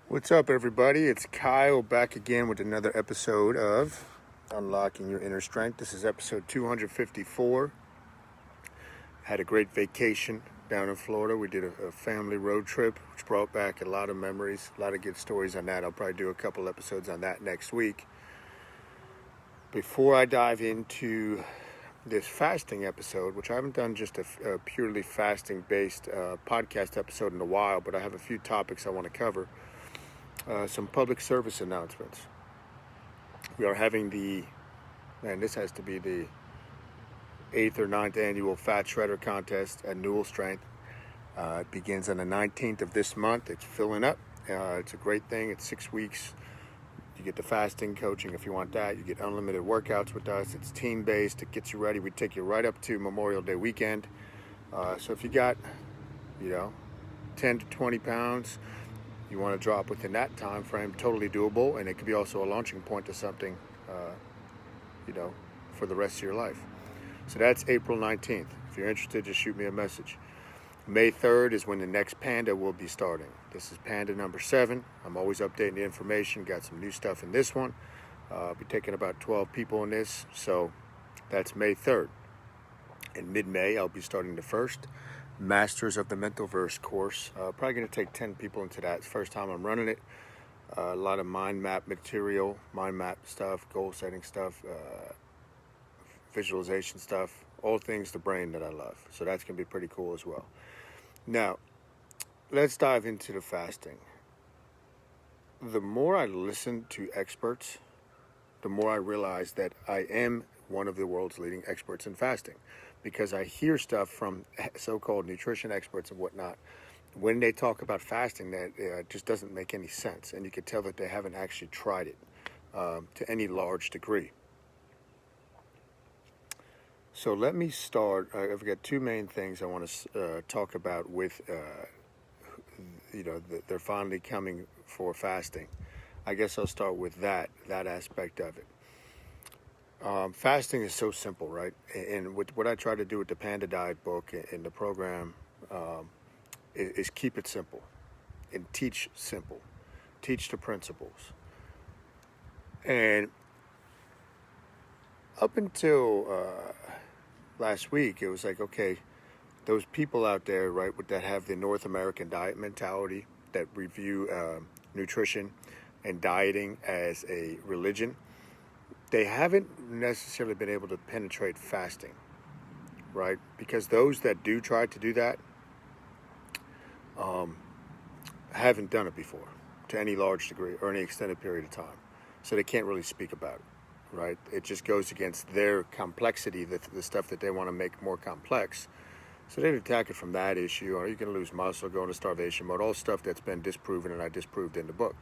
What's up, everybody? It's Kyle back again with another episode of Unlocking Your Inner Strength. This is episode 254. Had a great vacation down in Florida. We did a family road trip, which brought back a lot of memories, a lot of good stories on that. I'll probably do a couple episodes on that next week. Before I dive into this fasting episode, which I haven't done just a purely fasting-based podcast episode in a while, but I have a few topics I want to cover. Some public service announcements. We are having this has to be the 8th or 9th annual Fat Shredder Contest at Newell Strength. It begins on the 19th of this month. It's filling up. It's a great thing. It's 6 weeks. You get the fasting coaching if you want that. You get unlimited workouts with us. It's team-based. It gets you ready. We take you right up to Memorial Day weekend. So if you got, 10 to 20 pounds, you want to drop within that time frame, totally doable, and it could be also a launching point to something, for the rest of your life. So that's April 19th. If you're interested, just shoot me a message. May 3rd is when the next Panda will be starting. This is Panda number 7. I'm always updating the information. Got some new stuff in this one. I'll be taking about 12 people in this, so that's May 3rd. In mid-May, I'll be starting the first Masters of the Mental Verse course. Probably going to take 10 people into that. It's the first time I'm running it. A lot of mind map material, mind map stuff, goal setting stuff, visualization stuff, all things the brain that I love. So that's going to be pretty cool as well. Now, let's dive into the fasting. The more I listen to experts, the more I realize that I am one of the world's leading experts in fasting, because I hear stuff from so-called nutrition experts and whatnot when they talk about fasting that just doesn't make any sense, and you can tell that they haven't actually tried it to any large degree. So let me start. I've got two main things I want to talk about with, they're finally coming for fasting. I guess I'll start with that aspect of it. Fasting is so simple, right? And what I try to do with the Panda Diet book in the program is keep it simple and teach simple. Teach the principles. And up until last week, it was like, okay, those people out there, right, that have the North American diet mentality, that review nutrition and dieting as a religion, they haven't necessarily been able to penetrate fasting, right? Because those that do try to do that haven't done it before to any large degree or any extended period of time. So they can't really speak about it, right? It just goes against their complexity, the stuff that they want to make more complex. So they'd attack it from that issue. Or you can lose muscle, go into starvation mode, all stuff that's been disproven and I disproved in the book.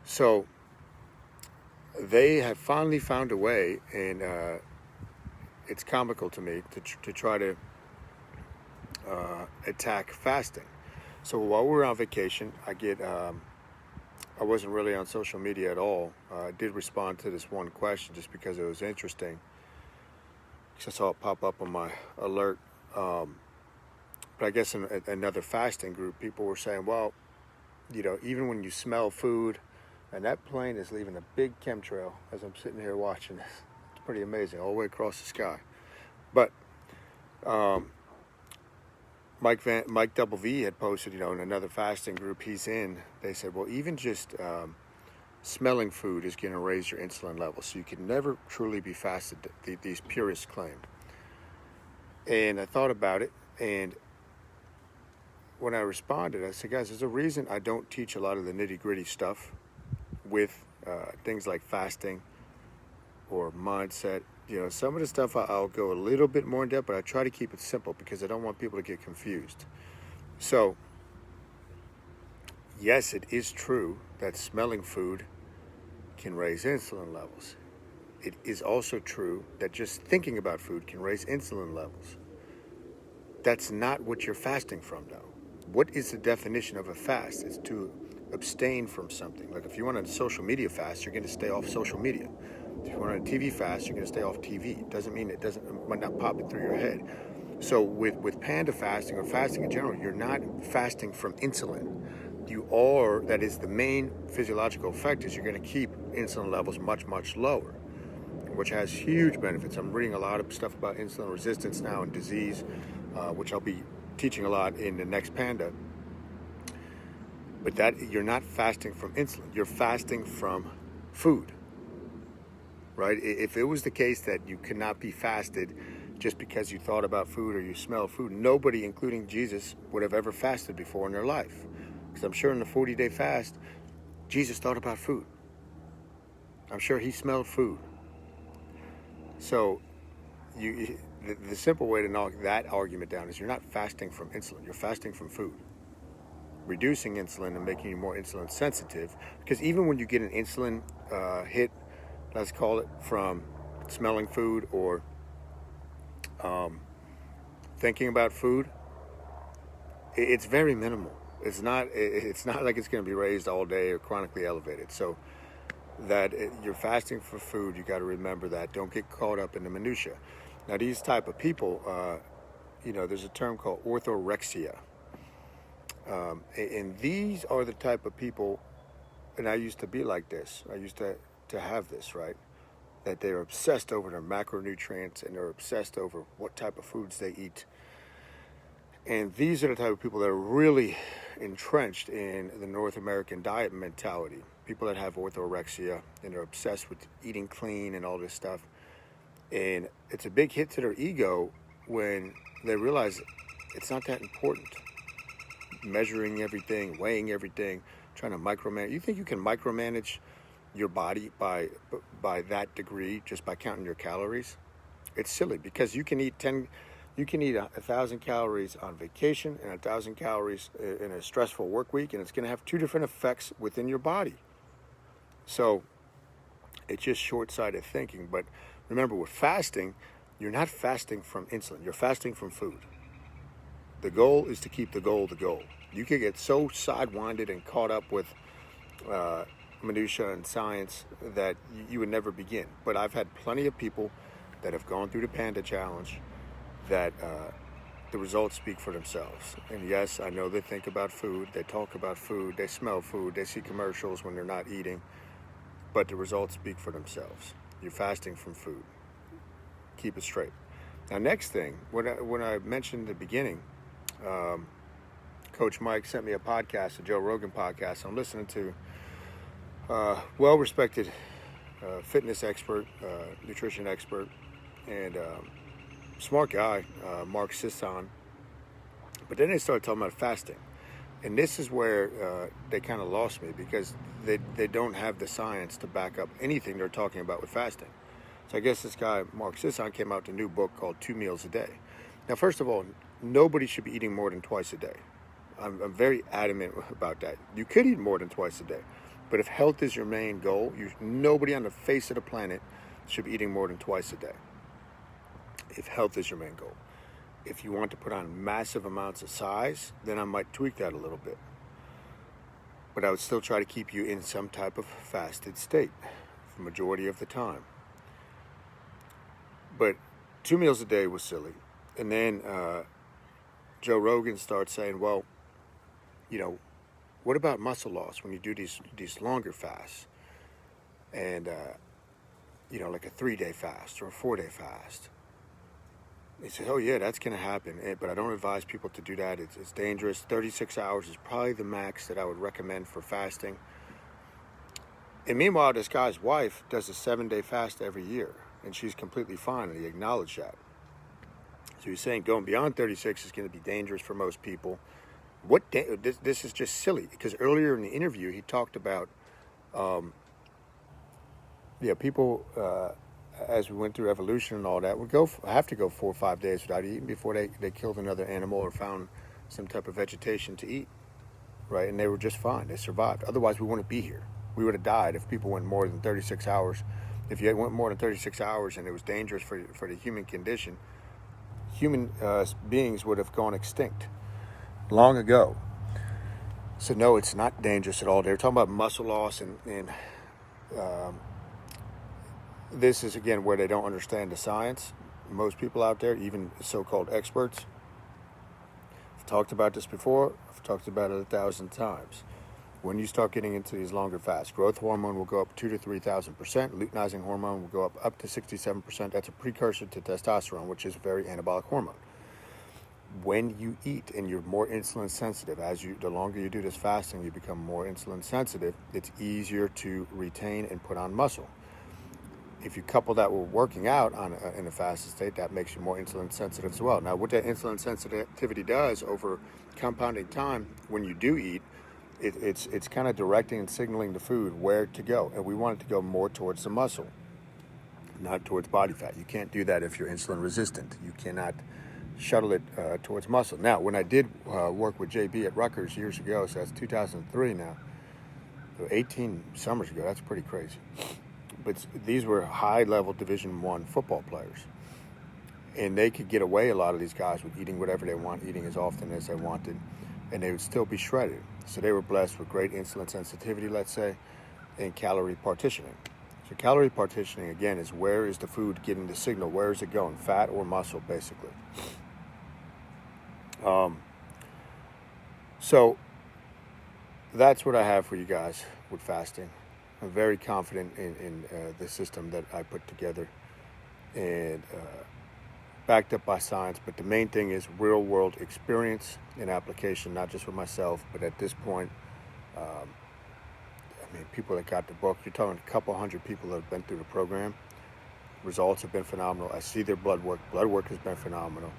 So they have finally found a way, and it's comical to me to try to attack fasting. So while we were on vacation, I wasn't really on social media at all. I did respond to this one question just because it was interesting, because I saw it pop up on my alert. But I guess in another fasting group, people were saying, well, even when you smell food, and that plane is leaving a big chemtrail as I'm sitting here watching this. It's pretty amazing, all the way across the sky. But Mike Double V had posted, in another fasting group he's in, they said, well, even just smelling food is going to raise your insulin levels. So you can never truly be fasted, these purists claim. And I thought about it, and when I responded, I said, guys, there's a reason I don't teach a lot of the nitty-gritty stuff with things like fasting or mindset. Some of the stuff I'll go a little bit more in depth, but I try to keep it simple because I don't want people to get confused. So, yes, it is true that smelling food can raise insulin levels. It is also true that just thinking about food can raise insulin levels. That's not what you're fasting from, though. What is the definition of a fast? It's to abstain from something. Like if you want a social media fast, you're going to stay off social media. If you want a TV fast, you're going to stay off TV. It doesn't mean it might not pop it through your head. So with Panda fasting or fasting in general, you're not fasting from insulin. that is the main physiological effect, is you're going to keep insulin levels much, much lower, which has huge benefits. I'm reading a lot of stuff about insulin resistance now and disease, which I'll be teaching a lot in the next Panda. But that you're not fasting from insulin, you're fasting from food, right? If it was the case that you could not be fasted just because you thought about food or you smelled food, nobody, including Jesus, would have ever fasted before in their life. Because I'm sure in the 40-day fast, Jesus thought about food. I'm sure he smelled food. So the simple way to knock that argument down is you're not fasting from insulin, you're fasting from food. Reducing insulin and making you more insulin sensitive, because even when you get an insulin hit, let's call it, from smelling food or thinking about food, it's very minimal. It's not like it's going to be raised all day or chronically elevated. So that you're fasting for food, you got to remember that. Don't get caught up in the minutia. Now, these type of people, there's a term called orthorexia. And these are the type of people, and I used to be like this. I used to have this, right? That they're obsessed over their macronutrients and they're obsessed over what type of foods they eat. And these are the type of people that are really entrenched in the North American diet mentality. People that have orthorexia and they're obsessed with eating clean and all this stuff. And it's a big hit to their ego when they realize it's not that important. Measuring everything, weighing everything, trying to micromanage. You think you can micromanage your body by that degree just by counting your calories? It's silly, because you can eat 1,000 calories on vacation and 1,000 calories in a stressful work week, and it's going to have two different effects within your body. So it's just short-sighted thinking. But remember, with fasting, you're not fasting from insulin, you're fasting from food. The goal is to keep the goal the goal. You could get so sidewinded and caught up with minutia and science that you would never begin. But I've had plenty of people that have gone through the Panda Challenge that the results speak for themselves. And yes, I know they think about food, they talk about food, they smell food, they see commercials when they're not eating, but the results speak for themselves. You're fasting from food. Keep it straight. Now, next thing, when I mentioned in the beginning, Coach Mike sent me a podcast, a Joe Rogan podcast. I'm listening to well-respected fitness expert, nutrition expert, and smart guy, Mark Sisson. But then they started talking about fasting. And this is where they kind of lost me, because they don't have the science to back up anything they're talking about with fasting. So I guess this guy, Mark Sisson, came out with a new book called 2 Meals a Day. Now, first of all, nobody should be eating more than twice a day. I'm very adamant about that. You could eat more than twice a day, but if health is your main goal, nobody on the face of the planet should be eating more than twice a day. If health is your main goal. If you want to put on massive amounts of size, then I might tweak that a little bit. But I would still try to keep you in some type of fasted state for the majority of the time. But 2 meals a day was silly. And then Joe Rogan starts saying, well, what about muscle loss when you do these longer fasts? And, like a 3-day fast or a 4-day fast. He says, oh yeah, that's going to happen. But I don't advise people to do that. It's dangerous. 36 hours is probably the max that I would recommend for fasting. And meanwhile, this guy's wife does a 7-day fast every year, and she's completely fine, and he acknowledged that. So he's saying going beyond 36 is going to be dangerous for most people. This is just silly, because earlier in the interview he talked about people as we went through evolution and all that would have to go 4 or 5 days without eating before they killed another animal or found some type of vegetation to eat, right? And they were just fine. They survived. Otherwise, we wouldn't be here. We would have died if people went more than 36 hours. If you went more than 36 hours and it was dangerous for the human condition, human beings would have gone extinct long ago. So no, it's not dangerous at all. They're talking about muscle loss, and this is, again, where they don't understand the science. Most people out there, even so-called experts, I've talked about this before. I've talked about it 1,000 times. when you start getting into these longer fasts, growth hormone will go up 2,000 to 3,000%. Luteinizing hormone will go up to 67%. That's a precursor to testosterone, which is a very anabolic hormone. When you eat and you're more insulin sensitive, the longer you do this fasting, you become more insulin sensitive. It's easier to retain and put on muscle. If you couple that with working out in a fasted state, that makes you more insulin sensitive as well. Now, what that insulin sensitivity does over compounding time, when you do eat, it's kind of directing and signaling the food where to go, and we want it to go more towards the muscle, not towards body fat. You can't do that if you're insulin resistant. You cannot shuttle it towards muscle. Now, when I did work with JB at Rutgers years ago, so that's 2003 now, 18 summers ago, that's pretty crazy. But these were high-level Division I football players, and they could get away, a lot of these guys, with eating whatever they want, eating as often as they wanted, and they would still be shredded. So they were blessed with great insulin sensitivity, let's say, and calorie partitioning. So calorie partitioning, again, is where is the food getting the signal? Where is it going? Fat or muscle, basically. So that's what I have for you guys with fasting. I'm very confident in the system that I put together and backed up by science. But the main thing is real-world experience and application, not just with myself, but at this point, people that got the book, you're talking a couple hundred people that have been through the program. Results have been phenomenal. I see their blood work. Blood work has been phenomenal.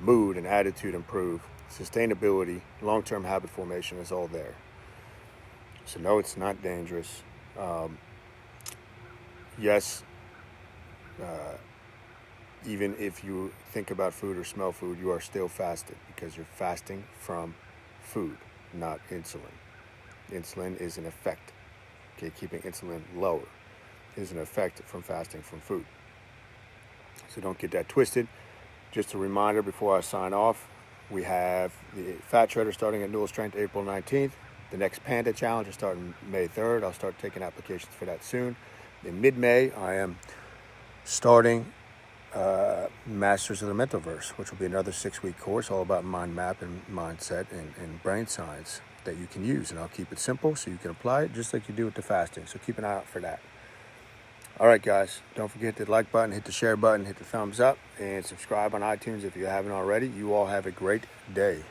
Mood and attitude improve. Sustainability, long-term habit formation is all there. So no, it's not dangerous. Yes, even if you think about food or smell food, you are still fasted because you're fasting from food, not insulin. Insulin is an effect. Okay, keeping insulin lower is an effect from fasting from food. So don't get that twisted. Just a reminder before I sign off, we have the Fat Shredder starting at Newell Strength April 19th. The next Panda Challenge is starting May 3rd. I'll start taking applications for that soon. In mid-May, I am starting Masters of the Mentalverse, which will be another 6-week course all about mind map and mindset and brain science that you can use. And I'll keep it simple so you can apply it just like you do with the fasting. So keep an eye out for that. All right, guys, don't forget the like button, hit the share button, hit the thumbs up, and subscribe on iTunes if you haven't already. You all have a great day.